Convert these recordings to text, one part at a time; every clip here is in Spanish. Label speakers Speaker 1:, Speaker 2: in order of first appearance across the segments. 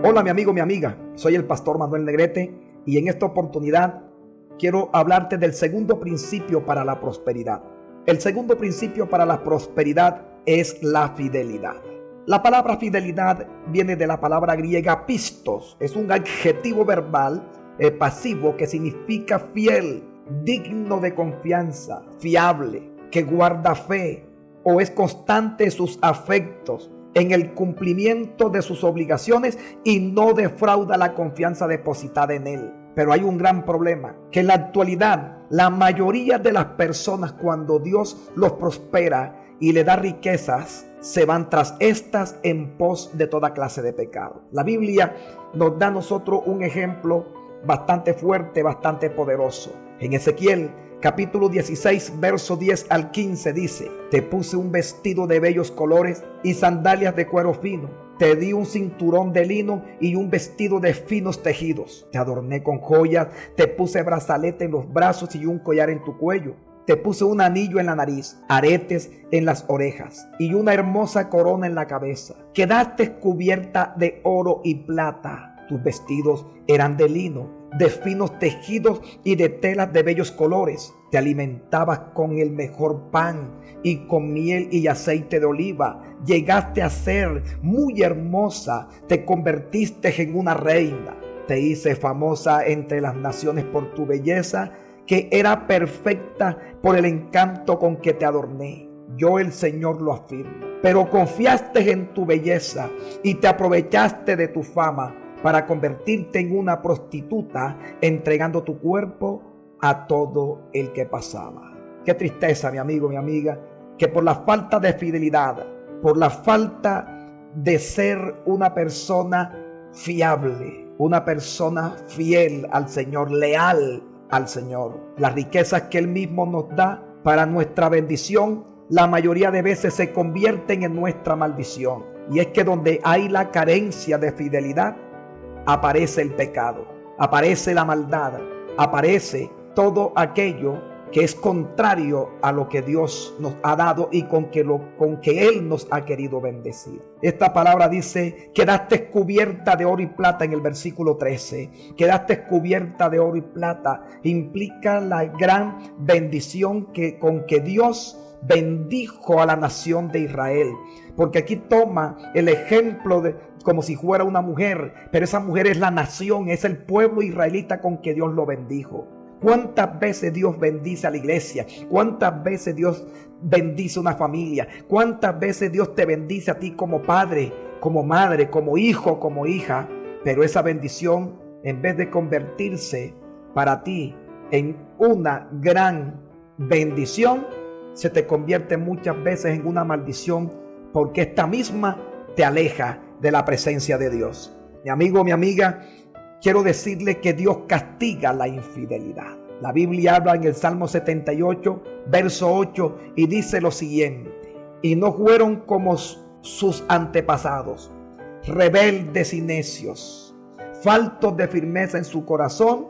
Speaker 1: Hola mi amigo, mi amiga, soy el pastor Manuel Negrete y en esta oportunidad quiero hablarte del segundo principio para la prosperidad. El segundo principio para la prosperidad es la fidelidad. La palabra fidelidad viene de la palabra griega pistos, es un adjetivo verbal pasivo que significa fiel, digno de confianza, fiable, que guarda fe o es constante en sus afectos, en el cumplimiento de sus obligaciones y no defrauda la confianza depositada en él. Pero hay un gran problema, que en la actualidad la mayoría de las personas, cuando Dios los prospera y le da riquezas, se van tras estas en pos de toda clase de pecado. La Biblia nos da a nosotros un ejemplo bastante fuerte, bastante poderoso. En Ezequiel capítulo 16, verso 10 al 15 dice: te puse un vestido de bellos colores y sandalias de cuero fino. Te di un cinturón de lino y un vestido de finos tejidos. Te adorné con joyas, te puse brazalete en los brazos y un collar en tu cuello. Te puse un anillo en la nariz, aretes en las orejas y una hermosa corona en la cabeza. Quedaste cubierta de oro y plata. Tus vestidos eran de lino, de finos tejidos y de telas de bellos colores. Te alimentabas con el mejor pan y con miel y aceite de oliva. Llegaste a ser muy hermosa, te convertiste en una reina. Te hice famosa entre las naciones por tu belleza, que era perfecta por el encanto con que te adorné. Yo, el Señor, lo afirmo. Pero confiaste en tu belleza y te aprovechaste de tu fama para convertirte en una prostituta, entregando tu cuerpo a todo el que pasaba. Qué tristeza, mi amigo, mi amiga, que por la falta de fidelidad, por la falta de ser una persona fiable, una persona fiel al Señor, leal al Señor, las riquezas que Él mismo nos da para nuestra bendición, la mayoría de veces se convierten en nuestra maldición. Y es que donde hay la carencia de fidelidad, aparece el pecado, aparece la maldad, aparece todo aquello que es contrario a lo que Dios nos ha dado y con que Él nos ha querido bendecir. Esta palabra dice: quedaste cubierta de oro y plata, en el versículo 13. Quedaste cubierta de oro y plata implica la gran bendición con que Dios bendijo a la nación de Israel. Porque aquí toma el ejemplo de como si fuera una mujer, pero esa mujer es la nación, es el pueblo israelita con que Dios lo bendijo. ¿Cuántas veces Dios bendice a la iglesia? ¿Cuántas veces Dios bendice a una familia? ¿Cuántas veces Dios te bendice a ti como padre, como madre, como hijo, como hija? Pero esa bendición, en vez de convertirse para ti en una gran bendición, se te convierte muchas veces en una maldición, porque esta misma te aleja de la presencia de Dios. Mi amigo, mi amiga, quiero decirle que Dios castiga la infidelidad. La Biblia habla en el Salmo 78, verso 8, y dice lo siguiente: y no fueron como sus antepasados, rebeldes y necios, faltos de firmeza en su corazón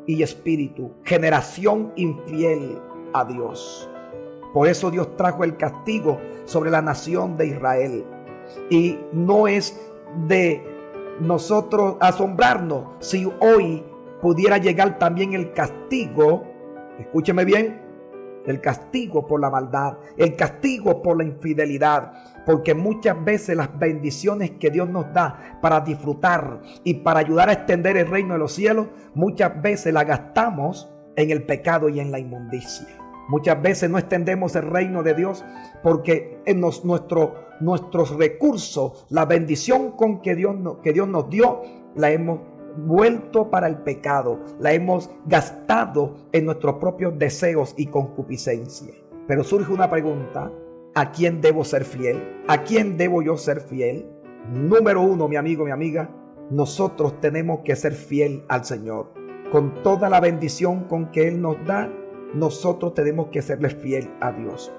Speaker 1: y espíritu, generación infiel a Dios. Por eso Dios trajo el castigo sobre la nación de Israel. Y no es de nosotros asombrarnos si hoy pudiera llegar también el castigo, escúcheme bien, el castigo por la maldad, el castigo por la infidelidad, porque muchas veces las bendiciones que Dios nos da para disfrutar y para ayudar a extender el reino de los cielos, muchas veces las gastamos en el pecado y en la inmundicia. Muchas veces no extendemos el reino de Dios porque en nuestros recursos, la bendición que Dios nos dio, la hemos vuelto para el pecado, la hemos gastado en nuestros propios deseos y concupiscencia. Pero surge una pregunta: ¿a quién debo ser fiel? ¿A quién debo yo ser fiel? Número uno, mi amigo, mi amiga, nosotros tenemos que ser fiel al Señor. Con toda la bendición con que Él nos da, nosotros tenemos que serle fiel a Dios.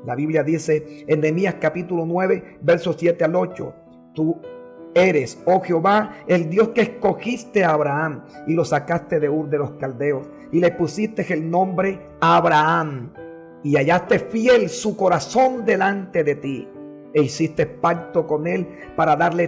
Speaker 1: La Biblia dice en Nehemías capítulo 9, versos 7 al 8: tú eres, oh Jehová, el Dios que escogiste a Abraham y lo sacaste de Ur de los Caldeos y le pusiste el nombre Abraham y hallaste fiel su corazón delante de ti. e hiciste pacto con él para darle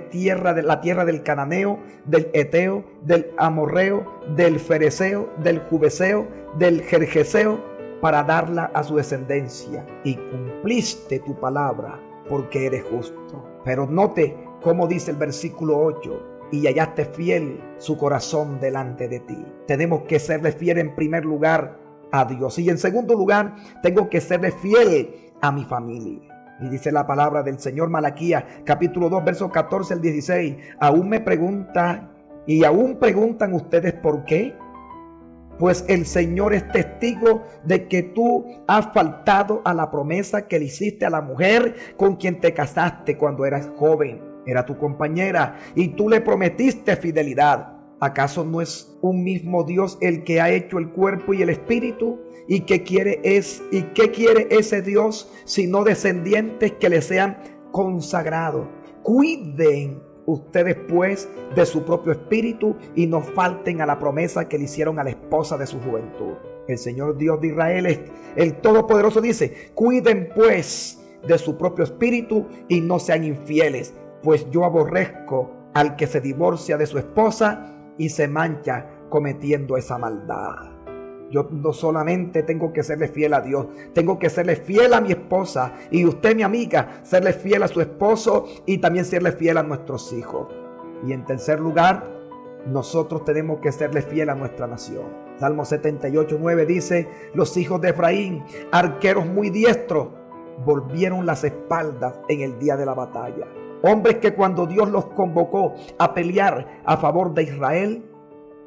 Speaker 1: la tierra del cananeo, del eteo, del amorreo, del fereceo, del jubeseo, del jerjeseo, para darla a su descendencia. Y cumpliste tu palabra, porque eres justo. Pero note cómo dice el versículo 8: y hallaste fiel su corazón delante de ti. Tenemos que serle fiel en primer lugar a Dios. Y en segundo lugar, tengo que serle fiel a mi familia. Y dice la palabra del Señor, Malaquías, capítulo 2, versos 14 al 16. Aún me preguntan, y aún preguntan ustedes por qué. Pues el Señor es testigo de que tú has faltado a la promesa que le hiciste a la mujer con quien te casaste cuando eras joven. Era tu compañera y tú le prometiste fidelidad. ¿Acaso no es un mismo Dios el que ha hecho el cuerpo y el espíritu? ¿Y qué quiere ese Dios sino descendientes que le sean consagrados? Cuiden ustedes pues de su propio espíritu y no falten a la promesa que le hicieron a la esposa de su juventud. El Señor Dios de Israel, el Todopoderoso, dice: cuiden pues de su propio espíritu y no sean infieles, pues yo aborrezco al que se divorcia de su esposa y se mancha cometiendo esa maldad. Yo no solamente tengo que serle fiel a Dios, tengo que serle fiel a mi esposa, y usted, mi amiga, serle fiel a su esposo y también serle fiel a nuestros hijos. Y en tercer lugar, nosotros tenemos que serle fiel a nuestra nación. Salmo 78:9 dice: los hijos de Efraín, arqueros muy diestros, volvieron las espaldas en el día de la batalla. Hombres que cuando Dios los convocó a pelear a favor de Israel,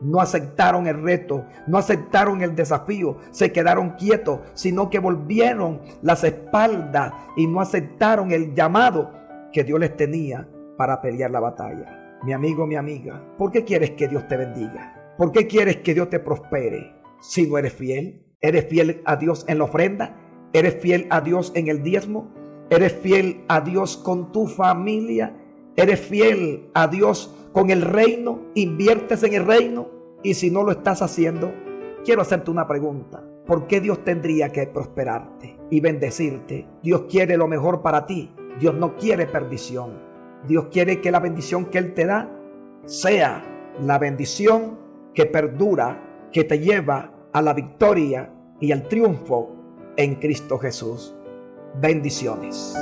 Speaker 1: no aceptaron el reto, no aceptaron el desafío, se quedaron quietos, sino que volvieron las espaldas y no aceptaron el llamado que Dios les tenía para pelear la batalla. Mi amigo, mi amiga, ¿por qué quieres que Dios te bendiga? ¿Por qué quieres que Dios te prospere si no eres fiel? ¿Eres fiel a Dios en la ofrenda? ¿Eres fiel a Dios en el diezmo? ¿Eres fiel a Dios con tu familia? ¿Eres fiel a Dios con el reino? ¿Inviertes en el reino? Y si no lo estás haciendo, quiero hacerte una pregunta. ¿Por qué Dios tendría que prosperarte y bendecirte? Dios quiere lo mejor para ti. Dios no quiere perdición. Dios quiere que la bendición que Él te da sea la bendición que perdura, que te lleva a la victoria y al triunfo en Cristo Jesús. Bendiciones.